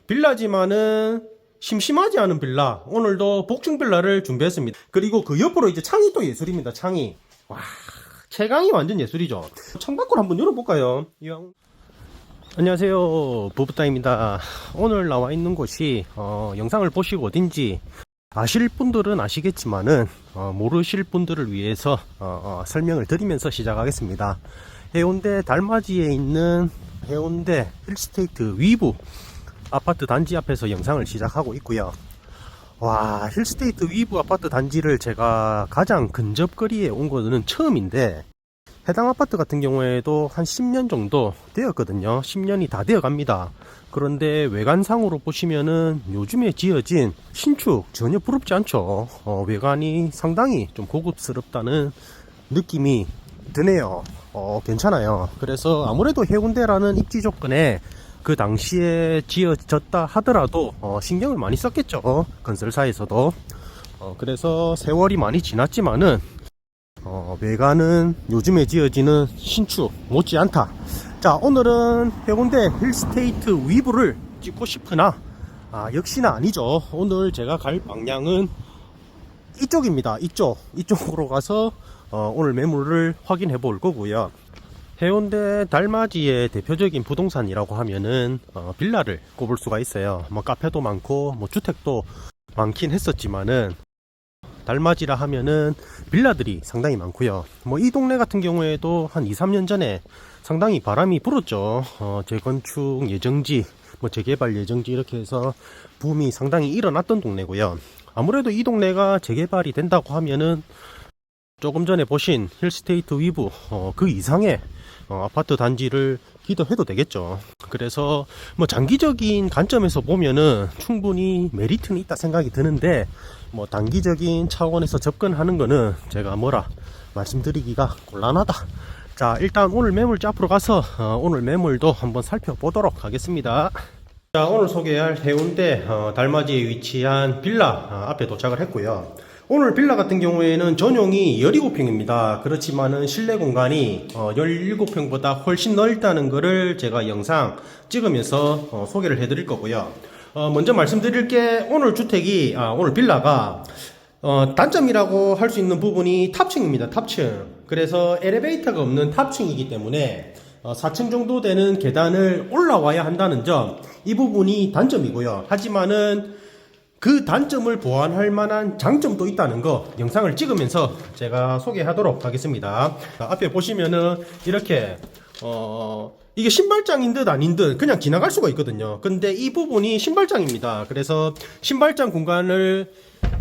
빌라지만은 심심하지 않은 빌라, 오늘도 복층 빌라를 준비했습니다. 그리고 그 옆으로 이제 창이 또 예술입니다. 창이 와, 채광이 완전 예술이죠. 창밖을 한번 열어볼까요? 안녕하세요, 부부따입니다. 오늘 나와 있는 곳이 영상을 보시고 어딘지 아실 분들은 아시겠지만은 모르실 분들을 위해서 설명을 드리면서 시작하겠습니다. 해운대 달맞이에 있는 해운대 힐스테이트 위브 아파트 단지 앞에서 영상을 시작하고 있고요. 와, 힐스테이트 위브 아파트 단지를 제가 가장 근접거리에 온 거는 처음인데, 해당 아파트 같은 경우에도 한 10년 정도 되었거든요. 10년이 다 되어 갑니다. 그런데 외관상으로 보시면은 요즘에 지어진 신축 전혀 부럽지 않죠. 외관이 상당히 좀 고급스럽다는 느낌이 드네요. 괜찮아요. 그래서 아무래도 해운대라는 입지 조건에 그 당시에 지어졌다 하더라도 신경을 많이 썼겠죠. 건설사에서도. 그래서 세월이 많이 지났지만은 외관은 요즘에 지어지는 신축 못지않다. 자, 오늘은 해운대 힐스테이트 위브를 찍고 싶으나 역시나 아니죠. 오늘 제가 갈 방향은 이쪽입니다. 이쪽으로 가서 오늘 매물을 확인해 볼 거고요. 해운대 달맞이의 대표적인 부동산이라고 하면은 빌라를 꼽을 수가 있어요. 뭐 카페도 많고 뭐 주택도 많긴 했었지만은 달맞이라 하면은 빌라들이 상당히 많고요. 뭐 이 동네 같은 경우에도 한 2, 3년 전에 상당히 바람이 불었죠. 재건축 예정지, 뭐 재개발 예정지 이렇게 해서 붐이 상당히 일어났던 동네고요. 아무래도 이 동네가 재개발이 된다고 하면은 조금 전에 보신 힐스테이트 위브 그 이상의 아파트 단지를 기대해도 되겠죠. 그래서 뭐 장기적인 관점에서 보면은 충분히 메리트는 있다 생각이 드는데, 뭐 단기적인 차원에서 접근하는 거는 제가 뭐라 말씀드리기가 곤란하다. 자, 일단 오늘 매물지 앞으로 가서 오늘 매물도 한번 살펴보도록 하겠습니다. 자, 오늘 소개할 해운대 달맞이에 위치한 빌라 앞에 도착을 했고요. 오늘 빌라 같은 경우에는 전용이 17평입니다. 그렇지만은 실내 공간이 17평보다 훨씬 넓다는 거를 제가 영상 찍으면서 소개를 해드릴 거고요. 먼저 말씀드릴 게 오늘 주택이, 오늘 빌라가 단점이라고 할 수 있는 부분이 탑층입니다. 탑층. 그래서 엘리베이터가 없는 탑층이기 때문에 4층 정도 되는 계단을 올라와야 한다는 점, 이 부분이 단점이고요. 하지만은 그 단점을 보완할 만한 장점도 있다는 거 영상을 찍으면서 제가 소개하도록 하겠습니다. 앞에 보시면은 이렇게 이게 신발장인 듯 아닌 듯 그냥 지나갈 수가 있거든요. 근데 이 부분이 신발장입니다. 그래서 신발장 공간을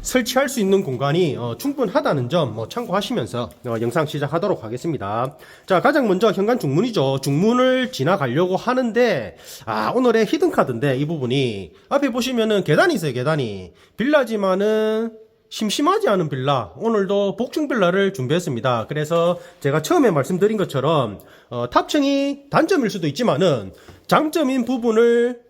설치할 수 있는 공간이 충분하다는 점 참고하시면서 영상 시작하도록 하겠습니다. 자, 가장 먼저 현관 중문이죠. 중문을 지나가려고 하는데 오늘의 히든카드인데, 이 부분이 앞에 보시면은 계단이 있어요. 계단이 빌라지만은 심심하지 않은 빌라, 오늘도 복층 빌라를 준비했습니다. 그래서 제가 처음에 말씀드린 것처럼 탑층이 단점일 수도 있지만은 장점인 부분을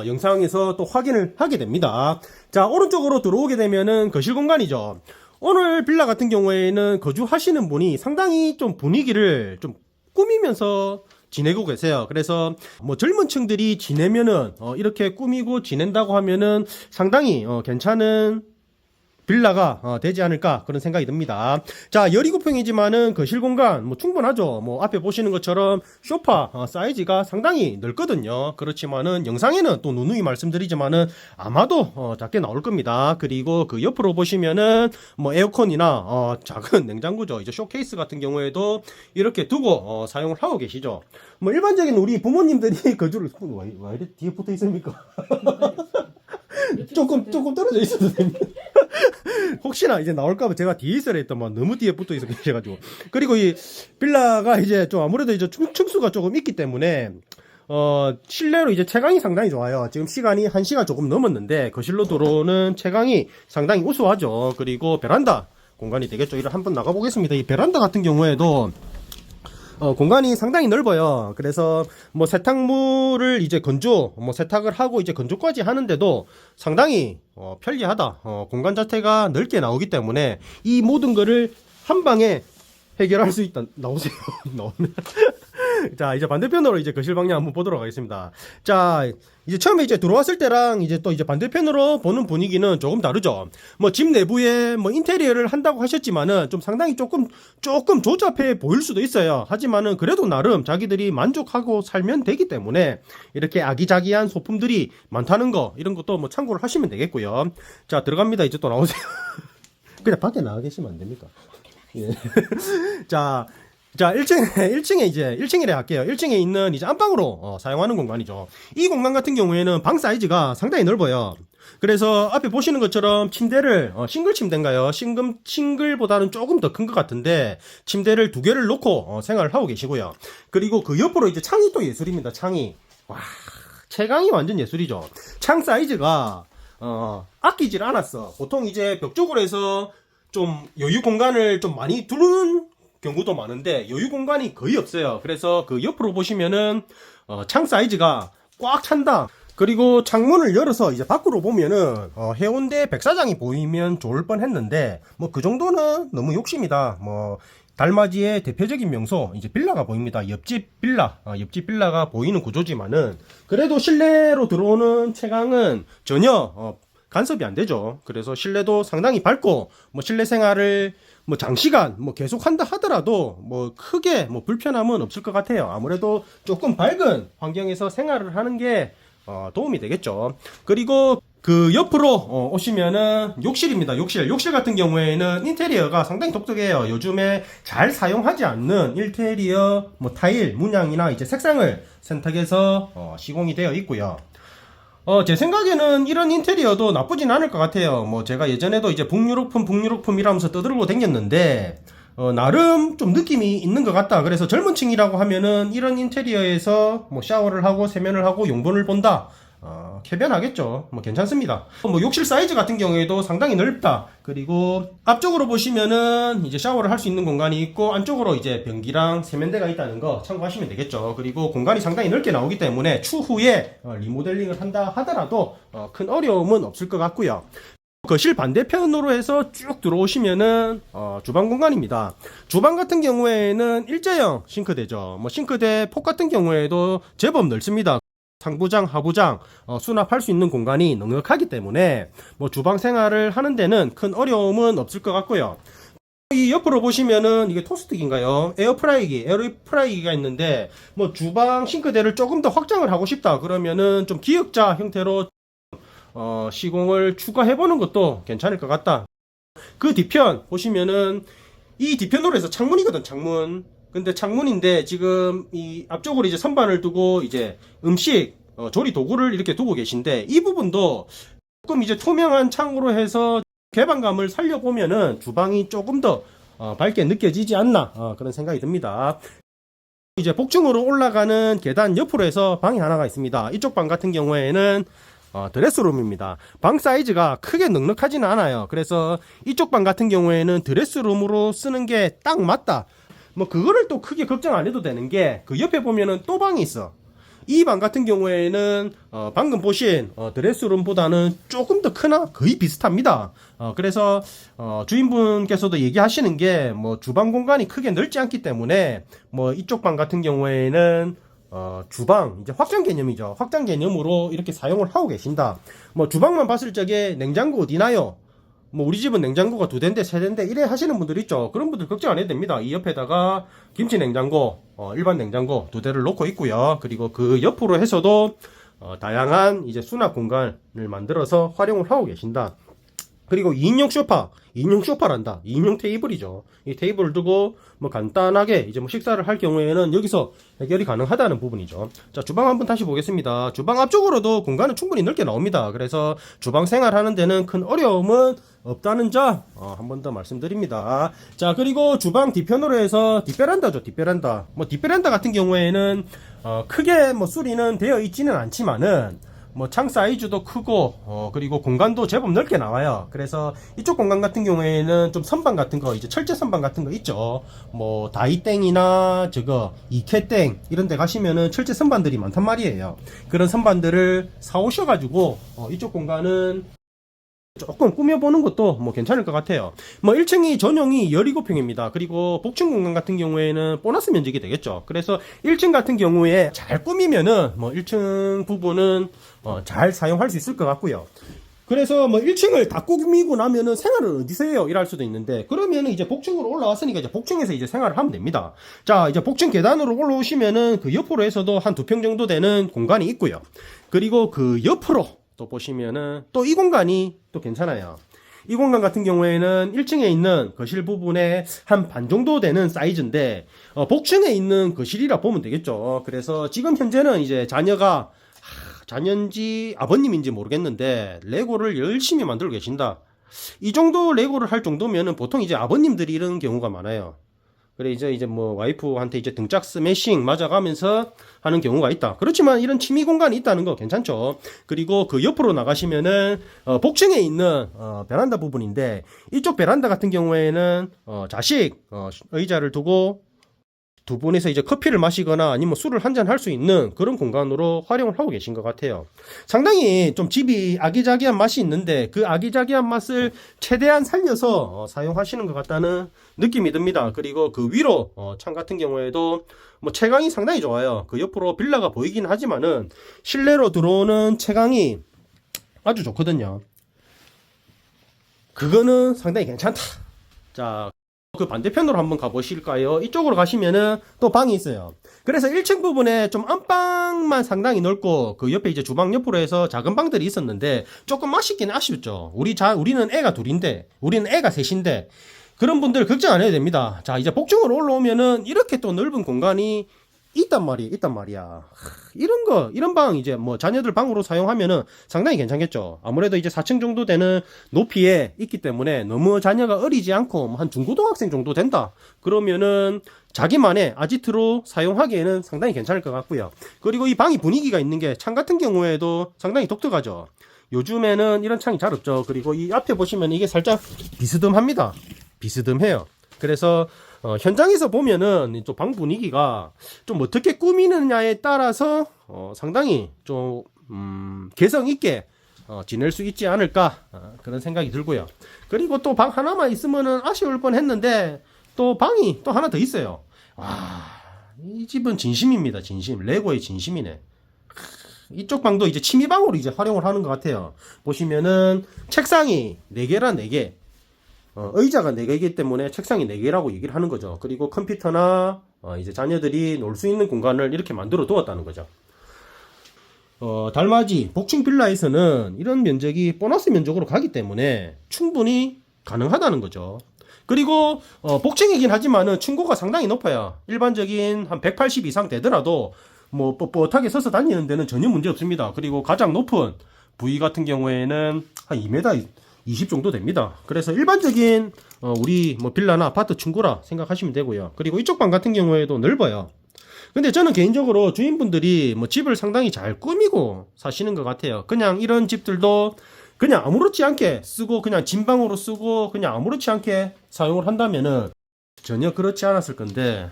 영상에서 또 확인을 하게 됩니다. 자, 오른쪽으로 들어오게 되면은 거실 공간이죠. 오늘 빌라 같은 경우에는 거주하시는 분이 상당히 좀 분위기를 좀 꾸미면서 지내고 계세요. 그래서 뭐 젊은 층들이 지내면은 이렇게 꾸미고 지낸다고 하면은 상당히 괜찮은 빌라가 되지 않을까, 그런 생각이 듭니다. 자, 17평이지만은 거실 공간 뭐 충분하죠. 뭐 앞에 보시는 것처럼 소파 사이즈가 상당히 넓거든요. 그렇지만은 영상에는 또 누누이 말씀드리지만은 아마도 작게 나올 겁니다. 그리고 그 옆으로 보시면은 뭐 에어컨이나 작은 냉장고죠. 이제 쇼케이스 같은 경우에도 이렇게 두고 사용을 하고 계시죠. 뭐 일반적인 우리 부모님들이 거주를 왜 이래 뒤에 붙어 있습니까? 조금 떨어져 있어도 됩니다. 혹시나 이제 나올까봐 제가 뒤에 있어야 했더만 너무 뒤에 붙어 있어 계셔가지고. 그리고 이 빌라가 이제 좀 아무래도 이제 층수가 조금 있기 때문에 실내로 이제 채광이 상당히 좋아요. 지금 시간이 1시간 조금 넘었는데 거실로 들어오는 채광이 상당히 우수하죠. 그리고 베란다 공간이 되겠죠. 이를 한번 나가보겠습니다. 이 베란다 같은 경우에도 공간이 상당히 넓어요. 그래서 뭐 세탁물을 이제 세탁을 하고 이제 건조까지 하는데도 상당히 편리하다. 공간 자체가 넓게 나오기 때문에 이 모든 거를 한 방에 해결할 수 있다. 나오세요. 나오네. 자, 이제 반대편으로 이제 거실 방향 한번 보도록 하겠습니다. 자, 이제 처음에 이제 들어왔을 때랑 이제 또 이제 반대편으로 보는 분위기는 조금 다르죠. 뭐 집 내부에 뭐 인테리어를 한다고 하셨지만은 좀 상당히 조금 조잡해 보일 수도 있어요. 하지만은 그래도 나름 자기들이 만족하고 살면 되기 때문에 이렇게 아기자기한 소품들이 많다는 거, 이런 것도 뭐 참고를 하시면 되겠고요. 자, 들어갑니다. 이제 또 나오세요. 그냥 밖에 나가 계시면 안 됩니까? 예. 자, 1층이래 할게요. 1층에 있는 이제 안방으로 사용하는 공간이죠. 이 공간 같은 경우에는 방 사이즈가 상당히 넓어요. 그래서 앞에 보시는 것처럼 침대를 싱글 침대인가요? 싱글보다는 조금 더 큰 것 같은데 침대를 2개를 놓고 생활을 하고 계시고요. 그리고 그 옆으로 이제 창이 또 예술입니다. 창이 와, 채광이 완전 예술이죠. 창 사이즈가 아끼질 않았어. 보통 이제 벽 쪽으로 해서 좀 여유 공간을 좀 많이 두는 경우도 많은데 여유 공간이 거의 없어요. 그래서 그 옆으로 보시면은 창 사이즈가 꽉 찬다. 그리고 창문을 열어서 이제 밖으로 보면은 해운대 백사장이 보이면 좋을 뻔했는데 뭐 그 정도는 너무 욕심이다. 뭐 달맞이의 대표적인 명소 이제 빌라가 보입니다. 옆집 빌라가 보이는 구조지만은 그래도 실내로 들어오는 채광은 전혀 간섭이 안 되죠. 그래서 실내도 상당히 밝고 뭐 실내 생활을 뭐 장시간 뭐 계속 한다 하더라도 뭐 크게 뭐 불편함은 없을 것 같아요. 아무래도 조금 밝은 환경에서 생활을 하는 게 도움이 되겠죠. 그리고 그 옆으로 오시면은 욕실입니다. 욕실 같은 경우에는 인테리어가 상당히 독특해요. 요즘에 잘 사용하지 않는 인테리어 뭐 타일, 문양이나 이제 색상을 선택해서 시공이 되어 있고요. 제 생각에는 이런 인테리어도 나쁘진 않을 것 같아요. 뭐 제가 예전에도 이제 북유럽품 이라면서 떠들고 댕겼는데 나름 좀 느낌이 있는 것 같다. 그래서 젊은 층이라고 하면은 이런 인테리어에서 뭐 샤워를 하고 세면을 하고 용돈을 본다. 쾌변하겠죠. 뭐 괜찮습니다. 뭐 욕실 사이즈 같은 경우에도 상당히 넓다. 그리고 앞쪽으로 보시면은 이제 샤워를 할 수 있는 공간이 있고 안쪽으로 이제 변기랑 세면대가 있다는 거 참고하시면 되겠죠. 그리고 공간이 상당히 넓게 나오기 때문에 추후에 리모델링을 한다 하더라도 큰 어려움은 없을 것 같고요. 거실 반대편으로 해서 쭉 들어오시면은 주방 공간입니다. 주방 같은 경우에는 일자형 싱크대죠. 뭐 싱크대 폭 같은 경우에도 제법 넓습니다. 상부장, 하부장 수납할 수 있는 공간이 넉넉하기 때문에 뭐 주방 생활을 하는 데는 큰 어려움은 없을 것 같고요. 이 옆으로 보시면은 이게 토스트기인가요? 에어프라이기가 있는데 뭐 주방 싱크대를 조금 더 확장을 하고 싶다 그러면은 좀 기역자 형태로 시공을 추가해보는 것도 괜찮을 것 같다. 그 뒤편 보시면은 이 뒤편으로 해서 창문이거든. 창문. 근데 창문인데 지금 이 앞쪽으로 이제 선반을 두고 이제 음식 조리 도구를 이렇게 두고 계신데 이 부분도 조금 이제 투명한 창으로 해서 개방감을 살려보면은 주방이 조금 더 밝게 느껴지지 않나 그런 생각이 듭니다. 이제 복층으로 올라가는 계단 옆으로 해서 방이 하나가 있습니다. 이쪽 방 같은 경우에는 드레스룸입니다. 방 사이즈가 크게 넉넉하지는 않아요. 그래서 이쪽 방 같은 경우에는 드레스룸으로 쓰는 게 딱 맞다. 뭐 그거를 또 크게 걱정 안 해도 되는 게 그 옆에 보면은 또 방이 있어. 이 방 같은 경우에는 방금 보신 드레스룸보다는 조금 더 크나 거의 비슷합니다. 그래서 주인분께서도 얘기하시는 게 뭐 주방 공간이 크게 넓지 않기 때문에 뭐 이쪽 방 같은 경우에는 주방 이제 확장 개념이죠. 확장 개념으로 이렇게 사용을 하고 계신다. 뭐 주방만 봤을 적에 냉장고 어디나요? 뭐 우리 집은 냉장고가 2대인데 3대인데 이래 하시는 분들 있죠. 그런 분들 걱정 안 해도 됩니다. 이 옆에다가 김치 냉장고 일반 냉장고 2대를 놓고 있고요. 그리고 그 옆으로 해서도 다양한 이제 수납 공간을 만들어서 활용을 하고 계신다. 그리고 2인용 소파란다. 2인용 테이블이죠. 이 테이블을 두고 뭐 간단하게 이제 뭐 식사를 할 경우에는 여기서 해결이 가능하다는 부분이죠. 자, 주방 한번 다시 보겠습니다. 주방 앞쪽으로도 공간은 충분히 넓게 나옵니다. 그래서 주방 생활하는 데는 큰 어려움은 없다는 점 한 번 더 말씀드립니다. 자, 그리고 주방 뒤편으로 해서 뒷베란다죠. 뒷베란다. 뭐 뒷베란다 같은 경우에는 크게 뭐 수리는 되어 있지는 않지만은 뭐 창 사이즈도 크고 그리고 공간도 제법 넓게 나와요. 그래서 이쪽 공간 같은 경우에는 좀 선반 같은 거 이제 철제 선반 같은 거 있죠. 뭐 다이땡이나 저거 이케땡 이런 데 가시면은 철제 선반들이 많단 말이에요. 그런 선반들을 사 오셔 가지고 이쪽 공간은 조금 꾸며보는 것도 뭐 괜찮을 것 같아요. 뭐 1층이 전용이 17평입니다. 그리고 복층 공간 같은 경우에는 보너스 면적이 되겠죠. 그래서 1층 같은 경우에 잘 꾸미면은 뭐 1층 부분은 잘 사용할 수 있을 것 같고요. 그래서 뭐 1층을 다 꾸미고 나면은 생활을 어디서 해요? 이럴 수도 있는데, 그러면은 이제 복층으로 올라왔으니까 이제 복층에서 이제 생활을 하면 됩니다. 자, 이제 복층 계단으로 올라오시면은 그 옆으로 해서도 한 2평 정도 되는 공간이 있고요. 그리고 그 옆으로 또 보시면은 또 이 공간이 또 괜찮아요. 이 공간 같은 경우에는 1층에 있는 거실 부분에 한 반 정도 되는 사이즈인데, 복층에 있는 거실이라 보면 되겠죠. 그래서 지금 현재는 이제 자녀인지 아버님인지 모르겠는데 레고를 열심히 만들고 계신다. 이 정도 레고를 할 정도면은 보통 이제 아버님들이 이런 경우가 많아요. 그래 이제 뭐 와이프한테 이제 등짝 스매싱 맞아가면서 하는 경우가 있다. 그렇지만 이런 취미 공간이 있다는 거 괜찮죠. 그리고 그 옆으로 나가시면은 복층에 있는 베란다 부분인데, 이쪽 베란다 같은 경우에는 자식 의자를 두고 두 분이서 이제 커피를 마시거나 아니면 술을 한잔 할 수 있는 그런 공간으로 활용을 하고 계신 것 같아요. 상당히 좀 집이 아기자기한 맛이 있는데, 그 아기자기한 맛을 최대한 살려서 사용하시는 것 같다는 느낌이 듭니다. 그리고 그 위로 창 같은 경우에도 뭐 채광이 상당히 좋아요. 그 옆으로 빌라가 보이긴 하지만은 실내로 들어오는 채광이 아주 좋거든요. 그거는 상당히 괜찮다. 자, 그 반대편으로 한번 가보실까요? 이쪽으로 가시면은 또 방이 있어요. 그래서 1층 부분에 좀 안방만 상당히 넓고, 그 옆에 이제 주방 옆으로 해서 작은 방들이 있었는데 조금 아쉽긴 아쉽죠. 우리는 애가 둘인데, 우리는 애가 셋인데, 그런 분들 걱정 안 해도 됩니다. 자, 이제 복층으로 올라오면은 이렇게 또 넓은 공간이 있단 말이야. 이런 방 이제 뭐 자녀들 방으로 사용하면은 상당히 괜찮겠죠. 아무래도 이제 4층 정도 되는 높이에 있기 때문에 너무 자녀가 어리지 않고 한 중고등학생 정도 된다. 그러면은 자기만의 아지트로 사용하기에는 상당히 괜찮을 것 같고요. 그리고 이 방이 분위기가 있는 게 창 같은 경우에도 상당히 독특하죠. 요즘에는 이런 창이 잘 없죠. 그리고 이 앞에 보시면 이게 살짝 비스듬합니다. 비스듬해요. 그래서 현장에서 보면은 또 방 분위기가 좀 어떻게 꾸미느냐에 따라서 상당히 좀 개성 있게 지낼 수 있지 않을까, 그런 생각이 들고요. 그리고 또 방 하나만 있으면은 아쉬울 뻔했는데 또 방이 또 하나 더 있어요. 와, 이 집은 진심입니다. 진심. 레고의 진심이네. 이쪽 방도 이제 취미방으로 이제 활용을 하는 것 같아요. 보시면은 책상이 4개라 4개. 의자가 4개이기 때문에 책상이 4개라고 얘기를 하는 거죠. 그리고 컴퓨터나 이제 자녀들이 놀 수 있는 공간을 이렇게 만들어 두었다는 거죠. 달맞이 복층 빌라에서는 이런 면적이 보너스 면적으로 가기 때문에 충분히 가능하다는 거죠. 그리고 복층이긴 하지만은 층고가 상당히 높아요. 일반적인 한 180 이상 되더라도 뭐 뻣뻣하게 서서 다니는 데는 전혀 문제 없습니다. 그리고 가장 높은 부위 같은 경우에는 한 2m 20 정도 됩니다. 그래서 일반적인 우리 뭐 빌라나 아파트 층고라 생각하시면 되고요. 그리고 이쪽 방 같은 경우에도 넓어요. 근데 저는 개인적으로 주인분들이 뭐 집을 상당히 잘 꾸미고 사시는 것 같아요. 그냥 이런 집들도 그냥 아무렇지 않게 쓰고 그냥 진방으로 쓰고 그냥 아무렇지 않게 사용을 한다면은 전혀 그렇지 않았을 건데,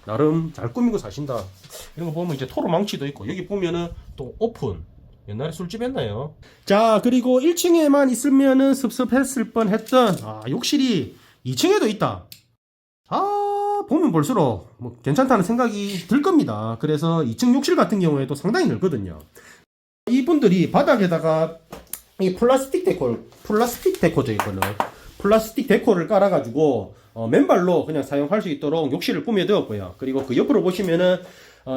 나름 잘 꾸미고 사신다. 이런 거 보면 이제 토로망치도 있고, 여기 보면은 또 오픈. 옛날에 술집 했나요? 자, 그리고 1층에만 있으면은 섭섭했을 뻔 했던 욕실이 2층에도 있다. 보면 볼수록 뭐 괜찮다는 생각이 들 겁니다. 그래서 2층 욕실 같은 경우에도 상당히 넓거든요. 이분들이 바닥에다가 이 플라스틱 데코죠, 이거는. 플라스틱 데코를 깔아가지고 맨발로 그냥 사용할 수 있도록 욕실을 꾸며두었고요. 그리고 그 옆으로 보시면은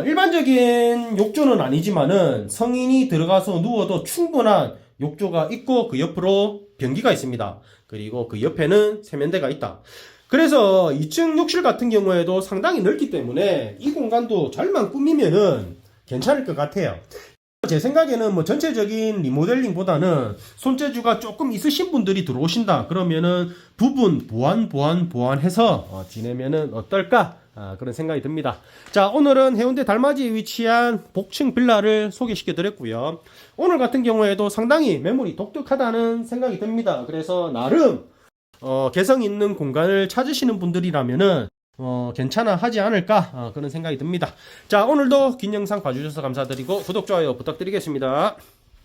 일반적인 욕조는 아니지만은 성인이 들어가서 누워도 충분한 욕조가 있고, 그 옆으로 변기가 있습니다. 그리고 그 옆에는 세면대가 있다. 그래서 2층 욕실 같은 경우에도 상당히 넓기 때문에 이 공간도 잘만 꾸미면은 괜찮을 것 같아요. 제 생각에는 뭐 전체적인 리모델링보다는 손재주가 조금 있으신 분들이 들어오신다 그러면은 부분 보완해서 지내면은 어떨까, 그런 생각이 듭니다. 자, 오늘은 해운대 달맞이에 위치한 복층 빌라를 소개시켜 드렸고요. 오늘 같은 경우에도 상당히 매물이 독특하다는 생각이 듭니다. 그래서 나름 개성 있는 공간을 찾으시는 분들이라면은 괜찮아 하지 않을까, 그런 생각이 듭니다. 자, 오늘도 긴 영상 봐주셔서 감사드리고 구독, 좋아요 부탁드리겠습니다.